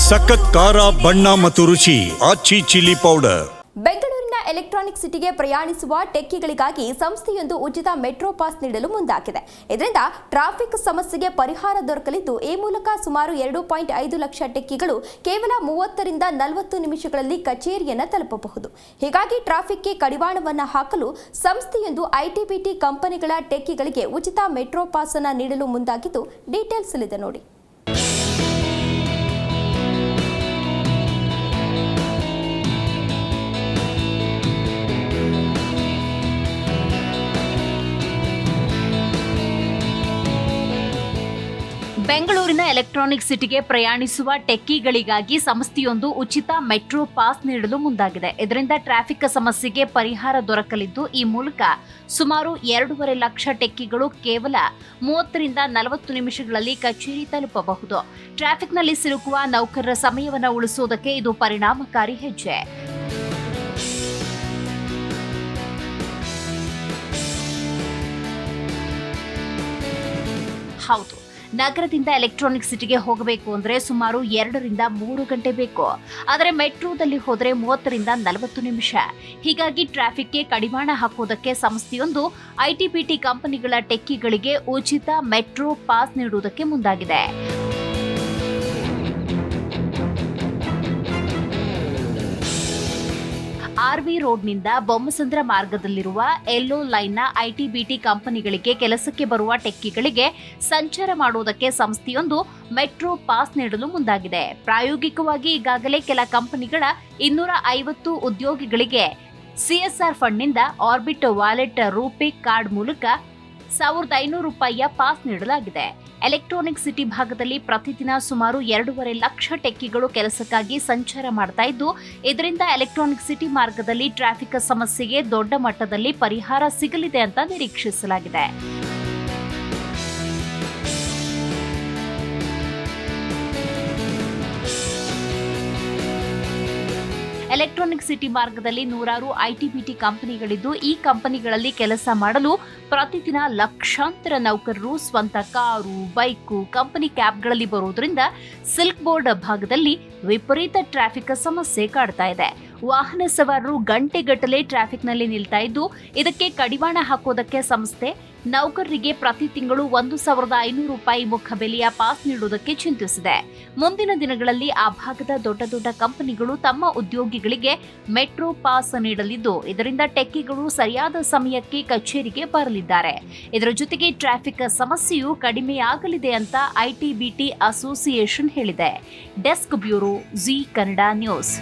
ಸಖತ್ ಖಾರ ಬಣ್ಣ ಮತ್ತು ರುಚಿ ಆಚಿ ಚಿಲ್ಲಿ ಪೌಡರ್. ಬೆಂಗಳೂರಿನ ಎಲೆಕ್ಟ್ರಾನಿಕ್ ಸಿಟಿಗೆ ಪ್ರಯಾಣಿಸುವ ಟೆಕ್ಕಿಗಳಿಗಾಗಿ ಸಂಸ್ಥೆಯೊಂದು ಉಚಿತ ಮೆಟ್ರೋ ಪಾಸ್ ನೀಡಲು ಮುಂದಾಗಿದೆ. ಇದರಿಂದ ಟ್ರಾಫಿಕ್ ಸಮಸ್ಯೆಗೆ ಪರಿಹಾರ ದೊರಕಲಿದ್ದು, ಈ ಮೂಲಕ ಸುಮಾರು 2.5 ಲಕ್ಷ ಟೆಕ್ಕಿಗಳು ಕೇವಲ 30 ರಿಂದ 40 ನಿಮಿಷಗಳಲ್ಲಿ ಕಚೇರಿಯನ್ನು ತಲುಪಬಹುದು. ಹೀಗಾಗಿ ಟ್ರಾಫಿಕ್ಗೆ ಕಡಿವಾಣವನ್ನು ಹಾಕಲು ಸಂಸ್ಥೆಯೊಂದು ಐಟಿ-ಬಿಟಿ ಕಂಪನಿಗಳ ಟೆಕ್ಕಿಗಳಿಗೆ ಉಚಿತ ಮೆಟ್ರೋ ಪಾಸ್ ಅನ್ನು ನೀಡಲು ಮುಂದಾಗಿದ್ದು, ಡೀಟೇಲ್ಸ್ ಇಲ್ಲಿದೆ ನೋಡಿ. ಬೆಂಗಳೂರಿನ ಎಲೆಕ್ಟ್ರಾನಿಕ್ ಸಿಟಿಗೆ ಪ್ರಯಾಣಿಸುವ ಟೆಕ್ಕಿಗಳಿಗಾಗಿ ಸಂಸ್ಥೆಯೊಂದು ಉಚಿತ ಮೆಟ್ರೋ ಪಾಸ್ ನೀಡಲು ಮುಂದಾಗಿದೆ. ಇದರಿಂದ ಟ್ರಾಫಿಕ್ ಸಮಸ್ಯೆಗೆ ಪರಿಹಾರ ದೊರಕಲಿದ್ದು, ಈ ಮೂಲಕ ಸುಮಾರು 2.5 ಲಕ್ಷ ಟೆಕ್ಕಿಗಳು ಕೇವಲ 30 ರಿಂದ 40 ನಿಮಿಷಗಳಲ್ಲಿ ಕಚೇರಿ ತಲುಪಬಹುದು. ಟ್ರಾಫಿಕ್ನಲ್ಲಿ ಸಿಲುಕುವ ನೌಕರರ ಸಮಯವನ್ನು ಉಳಿಸುವುದಕ್ಕೆ ಇದು ಪರಿಣಾಮಕಾರಿ ಹೆಜ್ಜೆ. ಹೌದು, ನಗರದಿಂದ ಎಲೆಕ್ಟ್ರಾನಿಕ್ ಸಿಟಿಗೆ ಹೋಗಬೇಕು ಅಂದ್ರೆ ಸುಮಾರು 2 ರಿಂದ 3 ಗಂಟೆ ಬೇಕು. ಆದರೆ ಮೆಟ್ರೋದಲ್ಲಿ ಹೋದರೆ 30 ರಿಂದ 40 ನಿಮಿಷ. ಹೀಗಾಗಿ ಟ್ರಾಫಿಕ್ಗೆ ಕಡಿವಾಣ ಹಾಕುವುದಕ್ಕೆ ಸಂಸ್ಥೆಯೊಂದು ಐಟಿ-ಬಿಟಿ ಕಂಪನಿಗಳ ಟೆಕ್ಕಿಗಳಿಗೆ ಉಚಿತ ಮೆಟ್ರೋ ಪಾಸ್ ನೀಡುವುದಕ್ಕೆ ಮುಂದಾಗಿದೆ. ಆರ್ವಿ ರೋಡ್ನಿಂದ ಬೊಮ್ಮಸಂದ್ರ ಮಾರ್ಗದಲ್ಲಿರುವ ಯೆಲ್ಲೋ ಲೈನ್ನ ಐಟಿ-ಬಿಟಿ ಕಂಪನಿಗಳಿಗೆ ಕೆಲಸಕ್ಕೆ ಬರುವ ಟೆಕ್ಕಿಗಳಿಗೆ ಸಂಚಾರ ಮಾಡುವುದಕ್ಕೆ ಸಂಸ್ಥೆಯೊಂದು ಮೆಟ್ರೋ ಪಾಸ್ ನೀಡಲು ಮುಂದಾಗಿದೆ. ಪ್ರಾಯೋಗಿಕವಾಗಿ ಈಗಾಗಲೇ ಕೆಲ ಕಂಪನಿಗಳ 250 ಉದ್ಯೋಗಿಗಳಿಗೆ ಸಿಎಸ್ಆರ್ ಫಂಡ್ನಿಂದ ಆರ್ಬಿಟ್ ವಾಲೆಟ್ ರೂಪೇ ಕಾರ್ಡ್ ಮೂಲಕ ₹1,500 ಪಾಸ್ ನೀಡಲಾಗಿದೆ. ಎಲೆಕ್ಟ್ರಾನಿಕ್ ಸಿಟಿ ಭಾಗದಲ್ಲಿ ಪ್ರತಿದಿನ ಸುಮಾರು 2.5 ಲಕ್ಷ ಟೆಕ್ಕಿಗಳು ಕೆಲಸಕ್ಕಾಗಿ ಸಂಚಾರ ಮಾಡ್ತಾ ಇದ್ದು, ಇದರಿಂದ ಎಲೆಕ್ಟ್ರಾನಿಕ್ ಸಿಟಿ ಮಾರ್ಗದಲ್ಲಿ ಟ್ರಾಫಿಕ್ ಸಮಸ್ಯೆಗೆ ದೊಡ್ಡ ಮಟ್ಟದಲ್ಲಿ ಪರಿಹಾರ ಸಿಗಲಿದೆ ಅಂತ ನಿರೀಕ್ಷಿಸಲಾಗಿದೆ. ಎಲೆಕ್ಟ್ರಾನಿಕ್ ಸಿಟಿ ಮಾರ್ಗದಲ್ಲಿ ನೂರಾರು ಐಟಿ-ಬಿಟಿ ಕಂಪನಿಗಳಿದ್ದು, ಈ ಕಂಪನಿಗಳಲ್ಲಿ ಕೆಲಸ ಮಾಡಲು ಪ್ರತಿದಿನ ಲಕ್ಷಾಂತರ ನೌಕರರು ಸ್ವಂತ ಕಾರು, ಬೈಕು, ಕಂಪನಿ ಕ್ಯಾಬ್ಗಳಲ್ಲಿ ಬರುವುದರಿಂದ ಸಿಲ್ಕ್ ಬೋರ್ಡ್ ಭಾಗದಲ್ಲಿ ವಿಪರೀತ ಟ್ರಾಫಿಕ್ ಸಮಸ್ಯೆ ಕಾಡ್ತಾ ಇದೆ. ವಾಹನ ಸವಾರರು ಗಂಟೆಗಟ್ಟಲೆ ಟ್ರಾಫಿಕ್ನಲ್ಲಿ ನಿಲ್ತಾ ಇದ್ದು, ಇದಕ್ಕೆ ಕಡಿವಾಣ ಹಾಕೋದಕ್ಕೆ ಸಂಸ್ಥೆ ನೌಕರರಿಗೆ ಪ್ರತಿ ತಿಂಗಳು ₹1,500 ಮುಖಬೆಲೆಯ ಪಾಸ್ ನೀಡುವುದಕ್ಕೆ ಚಿಂತಿಸಿದೆ. ಮುಂದಿನ ದಿನಗಳಲ್ಲಿ ಆ ಭಾಗದ ದೊಡ್ಡ ದೊಡ್ಡ ಕಂಪನಿಗಳು ತಮ್ಮ ಉದ್ಯೋಗಿಗಳಿಗೆ ಮೆಟ್ರೋ ಪಾಸ್ ನೀಡಲಿದ್ದು, ಇದರಿಂದ ಟೆಕ್ಕಿಗಳು ಸರಿಯಾದ ಸಮಯಕ್ಕೆ ಕಚೇರಿಗೆ ಬರಲಿದ್ದಾರೆ. ಇದರ ಜೊತೆಗೆ ಟ್ರಾಫಿಕ್ ಸಮಸ್ಯೆಯು ಕಡಿಮೆಯಾಗಲಿದೆ ಅಂತ ಐಟಿ-ಬಿಟಿ ಅಸೋಸಿಯೇಷನ್ ಹೇಳಿದೆ. Desk bureau, G Kannada news.